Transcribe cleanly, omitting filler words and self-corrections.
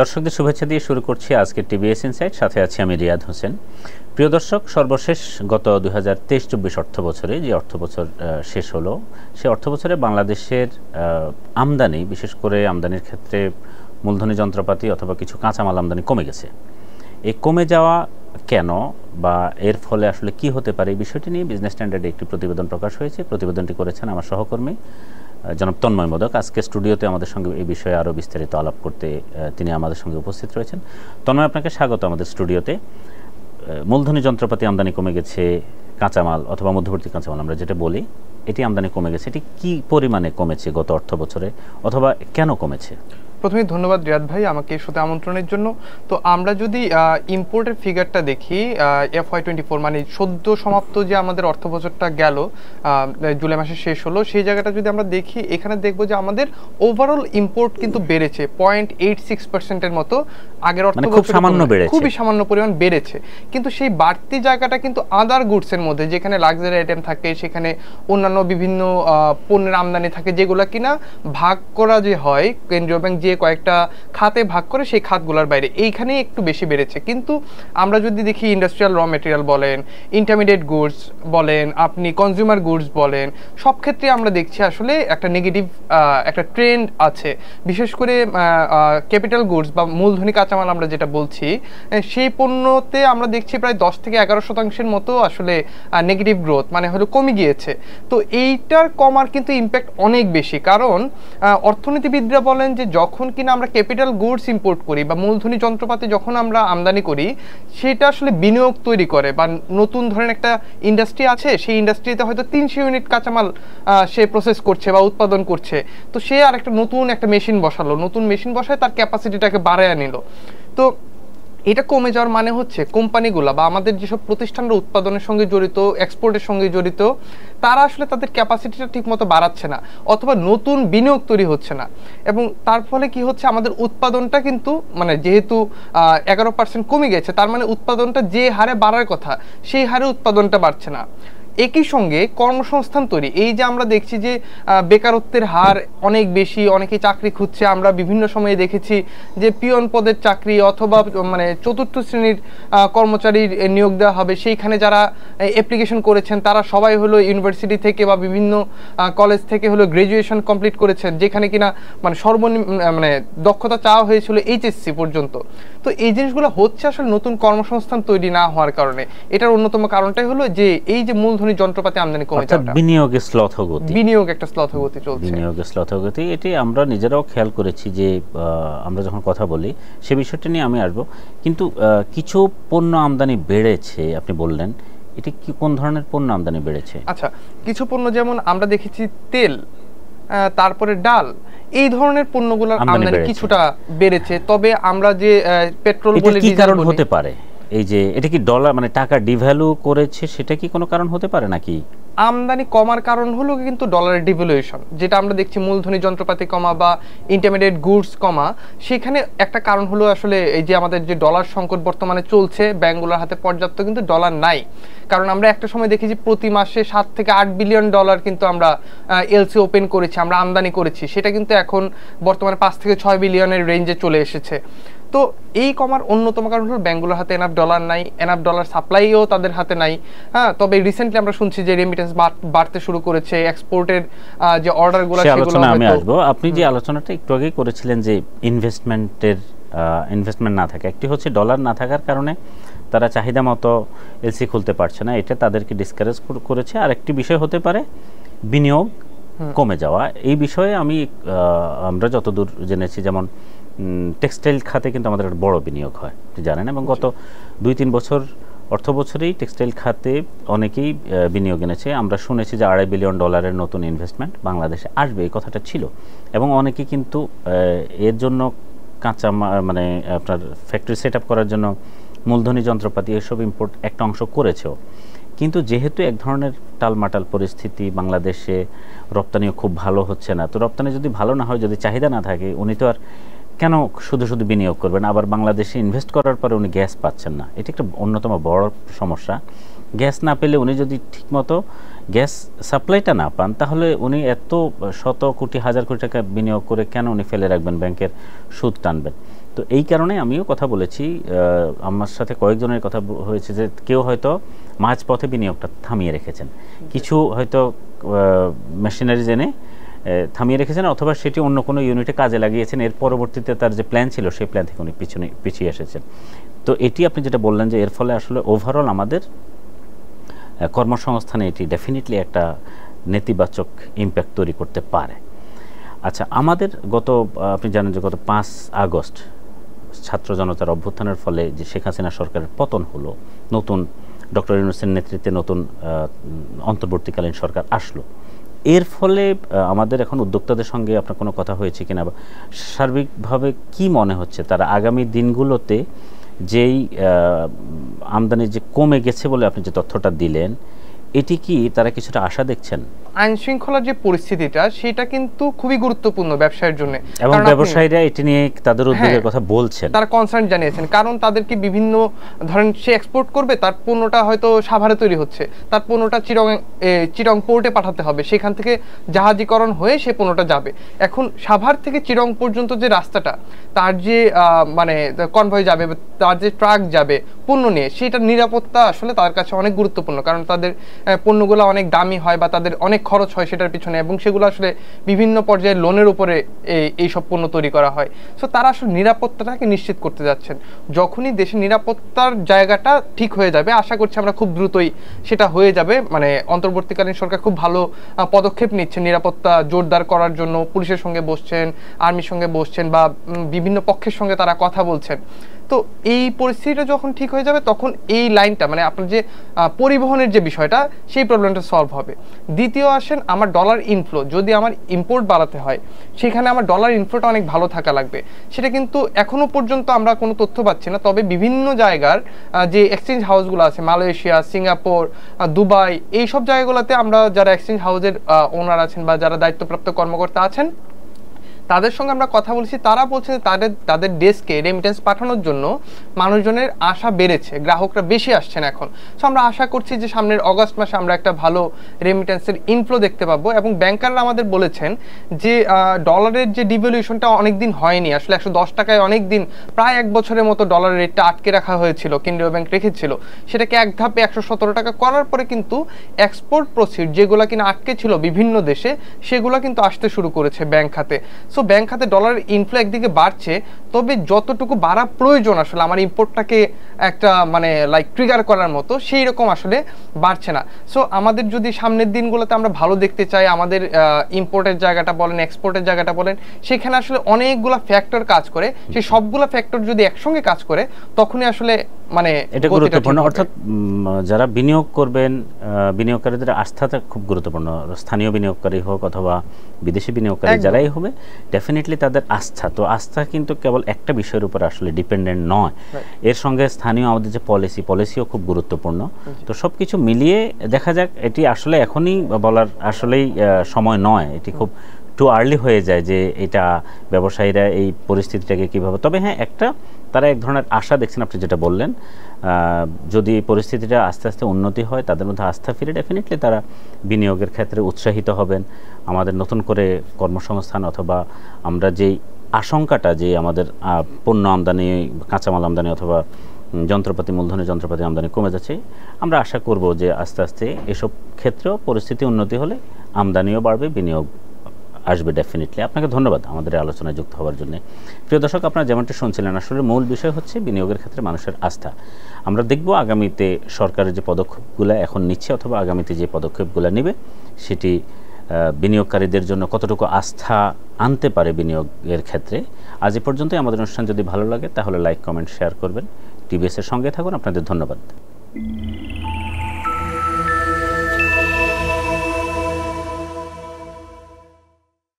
দর্শকদের শুভেচ্ছা দিয়ে শুরু করছি আজকে টিভিএস ইনসাইট, সাথে আছি আমি রিয়াদ হোসেন। প্রিয় দর্শক, সর্বশেষ গত 2023-24 অর্থ বছরে যে অর্থ বছর শেষ হলো, সেই অর্থ বছরে বাংলাদেশের আমদানি, বিশেষ করে আমদানির ক্ষেত্রে মূলধনী যন্ত্রপাতি অথবা কিছু কাঁচামাল আমদানি কমে গেছে। এই কমে যাওয়া কেন বা এর ফলে আসলে কি হতে পারে, এই বিষয়টি নিয়ে বিজনেস স্ট্যান্ডার্ডে একটি প্রতিবেদন প্রকাশ হয়েছে। প্রতিবেদনটি করেছেন আমার সহকর্মী জনাব তন্ময় মোদক। আজকে স্টুডিওতে আমাদের সঙ্গে এই বিষয়ে আরও বিস্তারিত আলাপ করতে তিনি আমাদের সঙ্গে উপস্থিত রয়েছেন। তন্ময়, আপনাকে স্বাগত আমাদের স্টুডিওতে। মূলধনী যন্ত্রপাতি আমদানি কমে গেছে, কাঁচামাল অথবা মধ্যবর্তী কাঁচামাল আমরা যেটা বলি, এটি আমদানি কমে গেছে। এটি কি পরিমাণে কমেছে গত অর্থ বছরে, অথবা কেন কমেছে? প্রথমে ধন্যবাদ রিয়াদ ভাই আমাকে এই শোতে আমন্ত্রণের জন্য। তো আমরা যদি ইম্পোর্টের ফিগারটা দেখি, FY24 মানে সদ্য সমাপ্ত যে আমাদের অর্থ বছরটা গেল, জুলাই মাসে শেষ হলো, সেই জায়গাটা যদি আমরা দেখি, এখানে দেখবো যে আমাদের ওভারঅল ইম্পোর্ট কিন্তু বেড়েছে 0.86%-এর মতো। আগের অর্থ বছর খুবই সামান্য পরিমাণ বেড়েছে, কিন্তু সেই বাড়তি জায়গাটা কিন্তু আদার গুডসের মধ্যে, যেখানে লাক্সারি আইটেম থাকে, সেখানে অন্যান্য বিভিন্ন পণ্যের আমদানি থাকে, যেগুলো কিনা ভাগ করা যে হয়, কেন্দ্রীয় ব্যাংক যে কয়েকটা খাতে ভাগ করে, সেই খাতগুলোর বাইরে এইখানে একটু বেশি বেড়েছে। কিন্তু আমরা যদি দেখি ইন্ডাস্ট্রিয়াল র মেটেরিয়াল বলেন, ইন্টারমিডিয়েট গুডস বলেন, আপনি কনজিউমার গুডস বলেন, সব ক্ষেত্রে আমরা দেখছি আসলে একটা নেগেটিভ একটা ট্রেন্ড আছে। বিশেষ করে ক্যাপিটাল গুডস বা মূলধনী কাঁচামাল আমরা যেটা বলছি, সেই পণ্যতে আমরা দেখছি প্রায় 10 থেকে 11% মতো আসলে নেগেটিভ গ্রোথ, মানে হলো কমে গিয়েছে। তো এইটার কমার কিন্তু ইম্প্যাক্ট অনেক বেশি, কারণ অর্থনীতিবিদরা বলেন যে যখন কিনা আমরা ক্যাপিটাল গুডস ইম্পোর্ট করি বা মূলধনী যন্ত্রপাতি যখন আমরা আমদানি করি, সেটা আসলে বিনিয়োগ তৈরি করে, বা নতুন ধরেন একটা ইন্ডাস্ট্রি আছে, সেই ইন্ডাস্ট্রিতে হয়তো 300 ইউনিট কাঁচামাল সে প্রসেস করছে বা উৎপাদন করছে, তো সে আর একটা নতুন একটা মেশিন বসালো, নতুন মেশিন বসায় তার ক্যাপাসিটিটাকে বাড়ায় নিল। তো এটা কমে যাওয়ার মানে হচ্ছে কোম্পানিগুলো বা আমাদের যেসব প্রতিষ্ঠানরা উৎপাদনের সঙ্গে জড়িত, এক্সপোর্টের সঙ্গে জড়িত, তারা আসলে তাদের ক্যাপাসিটিটা ঠিকমতো বাড়াচ্ছে না, অথবা নতুন বিনিয়োগ তৈরি হচ্ছে না। এবং তার ফলে কি হচ্ছে, আমাদের উৎপাদনটা কিন্তু মানে যেহেতু 11% কমে গেছে, তার মানে উৎপাদনটা যে হারে বাড়ার কথা, সেই হারে উৎপাদনটা বাড়ছে না। একই সঙ্গে কর্মসংস্থান তৈরি, এই যে আমরা দেখছি যে বেকারত্বের হার অনেক বেশি, অনেকেই চাকরি খুঁজছে। আমরা বিভিন্ন সময়ে দেখেছি যে পিয়ন পদের চাকরি অথবা মানে চতুর্থ শ্রেণীর কর্মচারীর নিয়োগ দেওয়া হবে, সেইখানে যারা অ্যাপ্লিকেশন করেছেন তারা সবাই হলো ইউনিভার্সিটি থেকে বা বিভিন্ন কলেজ থেকে হলো গ্র্যাজুয়েশন কমপ্লিট করেছেন, যেখানে কিনা মানে মানে দক্ষতা চাওয়া হয়েছিল HSC পর্যন্ত। তো এই জিনিসগুলো হচ্ছে আসলে নতুন কর্মসংস্থান তৈরি না হওয়ার কারণে। এটার অন্যতম কারণটাই হলো যে এই যে মূলধনী যন্ত্রপাতি আমদানি কমে যাওয়াটা, বিনিয়োগের শ্লথগতি, বিনিয়োগ একটা শ্লথগতি চলছে, বিনিয়োগের শ্লথগতি। এটি আমরা নিজেরাও খেয়াল করেছি যে আমরা যখন কথা বলি সে বিষয়টা নিয়ে আমি আসবো। কিন্তু কিছু পণ্য আমদানি বেড়েছে আপনি বললেন, এটি কি কোন ধরনের পণ্য আমদানি বেড়েছে? আচ্ছা, কিছু পণ্য যেমন আমরা দেখেছি তেল, তারপরে ডাল, এই ধরনের পণ্যগুলোর আমদানি কিছুটা বেড়েছে। তবে আমরা যে পেট্রোল বলি, কি কারণ হতে পারে? এই যে এটা কি ডলার মানে টাকা ডিভ্যালু করেছে, সেটা কি কোনো কারণ হতে পারে নাকি? আমদানি কমার কারণ হলো কিন্তু ডলারের ডিভ্যালুয়েশন, যেটা আমরা দেখছি মূলধনী যন্ত্রপাতি কমা বা ইন্টারমিডিয়েট গুডস কমা। সেখানে একটা কারণ হলো আসলে এই যে আমাদের যে ডলার সংকট বর্তমানে চলছে, ব্যাংকগুলোর হাতে পর্যাপ্ত কিন্তু ডলার নাই। কারণ আমরা একটা সময় দেখেছি প্রতি মাসে 7 থেকে 8 বিলিয়ন ডলার কিন্তু আমরা এলসি ওপেন করেছি, আমরা আমদানি করেছি। সেটা কিন্তু এখন বর্তমানে 5 থেকে 6 বিলিয়নের রেঞ্জে চলে এসেছে। তো এই কমার অন্যতম কারণ হলো ব্যাংকগুলোর হাতে এনাফ ডলার নাই, এনাফ ডলার সাপ্লাইও তাদের হাতে নাই। হ্যাঁ, তবে রিসেন্টলি আমরা শুনছি যে রেমিটেন্স বাড়তে শুরু করেছে, এক্সপোর্টের যে অর্ডারগুলো সেগুলো আমি আসবো। আপনি যে আলোচনাটা একটু আগে করেছিলেন যে ইনভেস্টমেন্ট না থাকে, একটি হচ্ছে ডলার না থাকার কারণে তারা চাহিদা মতো এলসি খুলতে পারছে না, এটা তাদেরকে ডিসকারেজ করেছে। আর একটি বিষয় হতে পারে বিনিয়োগ কমে যাওয়া। এই বিষয়ে আমরা যতদূর জেনেছি, যেমন টেক্সটাইল খাতে কিন্তু আমাদের একটা বড় বিনিয়োগ হয়, জানেন, এবং গত 2-3 বছর অর্থ বছরেই টেক্সটাইল খাতে অনেকেই বিনিয়োগ এনেছে। আমরা শুনেছি যে $2.5 বিলিয়ন নতুন ইনভেস্টমেন্ট বাংলাদেশে আসবে, এই কথাটা ছিল। এবং অনেকে কিন্তু এর জন্য কাঁচা মানে আপনার ফ্যাক্টরি সেট আপ করার জন্য মূলধনী যন্ত্রপাতি এসব ইম্পোর্ট একটা অংশ করেছেও। কিন্তু যেহেতু এক ধরনের টালমাটাল পরিস্থিতি, বাংলাদেশে রপ্তানিও খুব ভালো হচ্ছে না, তো রপ্তানি যদি ভালো না হয়, যদি চাহিদা না থাকে, উনি তো আর কেন শুধু শুধু বিনিয়োগ করবেন? আবার বাংলাদেশে ইনভেস্ট করার পরে উনি গ্যাস পাচ্ছেন না, এটা একটা অন্যতম বড় সমস্যা। গ্যাস না পেলে উনি যদি ঠিকমতো গ্যাস সাপ্লাইটা না পান, তাহলে উনি এত শত কোটি হাজার কোটি টাকা বিনিয়োগ করে কেন উনি ফেলে রাখবেন, ব্যাংকের সুদ টানবেন? তো এই কারণে আমিও কথা বলেছি, আমার সাথে কয়েকজনের কথা হয়েছে যে কেউ হয়তো মাঝপথে বিনিয়োগটা থামিয়ে রেখেছেন, কিছু হয়তো মেশিনারিজ এনে থামিয়ে রেখেছেন, অথবা সেটি অন্য কোনো ইউনিটে কাজে লাগিয়েছেন, এর পরবর্তীতে তার যে প্ল্যান ছিল সেই প্ল্যান থেকে উনি পিছিয়ে এসেছেন। তো এটি আপনি যেটা বললেন যে এর ফলে আসলে ওভারঅল আমাদের কর্মসংস্থানে এটি ডেফিনেটলি একটা নেতিবাচক ইম্প্যাক্ট তৈরি করতে পারে। আচ্ছা, আমাদের আপনি জানেন যে গত 5 আগস্ট ছাত্র জনতার অভ্যুত্থানের ফলে যে শেখ হাসিনা সরকারের পতন হলো, নতুন ডক্টর ইউনূসের নেতৃত্বে নতুন অন্তর্বর্তীকালীন সরকার আসলো। এর ফলে আমাদের এখন উদ্যোক্তাদের সঙ্গে আপনার কোনো কথা হয়েছে কিনা, বা সার্বিকভাবে কি মনে হচ্ছে তারা আগামী দিনগুলোতে যেই আমদানি যে কমে গেছে বলে আপনি যে তথ্যটা দিলেন, এটি কি তারা কিছুটা আশা দেখছেন? আইন শৃঙ্খলার যে পরিস্থিতিটা সেটা কিন্তু খুবই গুরুত্বপূর্ণ ব্যবসায়ের জন্য, এবং ব্যবসায়ীরা এটি নিয়ে তাদের উদ্যোগের কথা বলছেন, তারা কনসার্ন জানিয়েছেন। কারণ তাদেরকে বিভিন্ন ধরেন সে এক্সপোর্ট করবে, তার পণ্যটা হয়তো সাভারে তৈরি হচ্ছে, তার পণ্যটা চিরং পোর্টে পাঠাতে হবে, সেখান থেকে জাহাজীকরণ হয়ে সে পণ্যটা যাবে। এখন সাভার থেকে চিরং পর্যন্ত যে রাস্তাটা, তার যে মানে কনভয় যাবে, তার যে ট্রাক যাবে পণ্য নিয়ে, সেটার নিরাপত্তা আসলে তার কাছে অনেক গুরুত্বপূর্ণ। কারণ তাদের পণ্যগুলো অনেক দামি হয় বা তাদের অনেক খরচ হয় সেটার পিছনে, এবং সেগুলো আসলে বিভিন্ন পর্যায়ে লোনের উপরে এই সব পণ্য তৈরি করা হয়। সো তারা আসলে নিরাপত্তাটাকে নিশ্চিত করতে যাচ্ছেন। যখনই দেশের নিরাপত্তার জায়গাটা ঠিক হয়ে যাবে, আশা করছি আমরা খুব দ্রুতই সেটা হয়ে যাবে। মানে অন্তর্বর্তীকালীন সরকার খুব ভালো পদক্ষেপ নিচ্ছে নিরাপত্তা জোরদার করার জন্য, পুলিশের সঙ্গে বসছেন, আর্মির সঙ্গে বসছেন, বা বিভিন্ন পক্ষের সঙ্গে তারা কথা বলছেন। তো এই পরিস্থিতিটা যখন ঠিক হয়ে যাবে, তখন এই লাইনটা মানে আপনার যে পরিবহনের যে বিষয়টা, সেই প্রবলেমটা সলভ হবে। দ্বিতীয় আসেন আমার ডলার ইনফ্লো, যদি আমার ইম্পোর্ট বাড়াতে হয় সেখানে আমার ডলার ইনফ্লোটা অনেক ভালো থাকা লাগবে। সেটা কিন্তু এখনো পর্যন্ত আমরা কোনো তথ্য পাচ্ছি না। তবে বিভিন্ন জায়গার যে এক্সচেঞ্জ হাউসগুলো আছে, মালয়েশিয়া, সিঙ্গাপুর, দুবাই, এই সব জায়গাগুলোতে আমরা যারা এক্সচেঞ্জ হাউসের ওনার আছেন বা যারা দায়িত্বপ্রাপ্ত কর্মকর্তা আছেন, তাদের সঙ্গে আমরা কথা বলছি। তারা বলছে তাদের ডেস্কে রেমিটেন্স পাঠানোর জন্য মানুষজনের আশা বেড়েছে, গ্রাহকরা বেশি আসছেন এখন। সো আমরা আশা করছি যে সামনের অগাস্ট মাসে আমরা একটা ভালো রেমিটেন্সের ইনফ্লো দেখতে পাবো। এবং ব্যাংকাররা আমাদের বলেছেন যে ডলারের যে ডিভ্যালুয়েশনটা অনেকদিন হয়নি, আসলে 110 টাকায় অনেক দিন, প্রায় 1 বছরের মতো ডলারের রেটটা আটকে রাখা হয়েছিল, কেন্দ্রীয় ব্যাংক রেখেছিল। সেটাকে এক ধাপে 117 টাকা করার পরে কিন্তু এক্সপোর্ট প্রসিড যেগুলো কিনা আটকে ছিল বিভিন্ন দেশে, সেগুলো কিন্তু আসতে শুরু করেছে ব্যাংক খাতে। সো ব্যাংক খাতে ডলারের ইনফ্লো একদিকে বাড়ছে, তবে যতটুকু বাড়া প্রয়োজন আসলে আমার ইম্পোর্টটাকে একটা মানে লাইক ট্রিগার করার মতো, সেই রকম আসলে বাড়ছে না। সো আমাদের যদি সামনের দিনগুলোতে আমরা ভালো দেখতে চাই, আমাদের ইম্পোর্টের জায়গাটা বলেন, এক্সপোর্টের জায়গাটা বলেন, সেখানে আসলে অনেকগুলো ফ্যাক্টর কাজ করে। সেই সবগুলো ফ্যাক্টর যদি একসঙ্গে কাজ করে, তখনই আসলে মানে এটা গুরুত্বপূর্ণ। অর্থাৎ যারা বিনিয়োগ করবেন, বিনিয়োগকারীদের আস্থাটা খুব গুরুত্বপূর্ণ। স্থানীয় বিনিয়োগকারী হোক অথবা বিদেশি বিনিয়োগকারী যারাই হবে, ডেফিনেটলি তাদের আস্থা, তো আস্থা কিন্তু কেবল একটা বিষয়ের উপর আসলে ডিপেন্ডেন্ট নয়, এর সঙ্গে স্থানীয় আমাদের যে পলিসিও খুব গুরুত্বপূর্ণ। তো সব কিছু মিলিয়ে দেখা যাক, এটি আসলে এখনই বলার আসলেই সময় নয়, এটি খুব টু আর্লি হয়ে যায় যে এটা ব্যবসায়ীরা এই পরিস্থিতিটাকে কীভাবে। তবে হ্যাঁ, তারা এক ধরনের আশা দেখছেন, আপনি যেটা বললেন, যদি পরিস্থিতিটা আস্তে আস্তে উন্নতি হয়, তাদের মধ্যে আস্থা ফিরে, ডেফিনেটলি তারা বিনিয়োগের ক্ষেত্রে উৎসাহিত হবেন। আমাদের নতুন করে কর্মসংস্থান অথবা আমরা যেই আশঙ্কাটা যে আমাদের পণ্য আমদানি, কাঁচামাল আমদানি অথবা মূলধনের যন্ত্রপাতি আমদানি কমে যাচ্ছে, আমরা আশা করব যে আস্তে আস্তে এসব ক্ষেত্রেও পরিস্থিতি উন্নতি হলে আমদানিও বাড়বে, বিনিয়োগ আসবে ডেফিনেটলি। আপনাকে ধন্যবাদ আমাদের আলোচনায় যুক্ত হওয়ার জন্য। প্রিয় দর্শক, আপনারা যেমনটি শুনছিলেন, আসলে মূল বিষয় হচ্ছে বিনিয়োগের ক্ষেত্রে মানুষের আস্থা। আমরা দেখব আগামীতে সরকারের যে পদক্ষেপগুলো এখন নিচ্ছে অথবা আগামীতে যে পদক্ষেপগুলো নেবে, সেটি বিনিয়োগকারীদের জন্য কতটুকু আস্থা আনতে পারে বিনিয়োগের ক্ষেত্রে। আজ এ পর্যন্তই। আমাদের অনুষ্ঠান যদি ভালো লাগে তাহলে লাইক, কমেন্ট, শেয়ার করবেন। টিবিএস এর সঙ্গে থাকুন। আপনাদের ধন্যবাদ।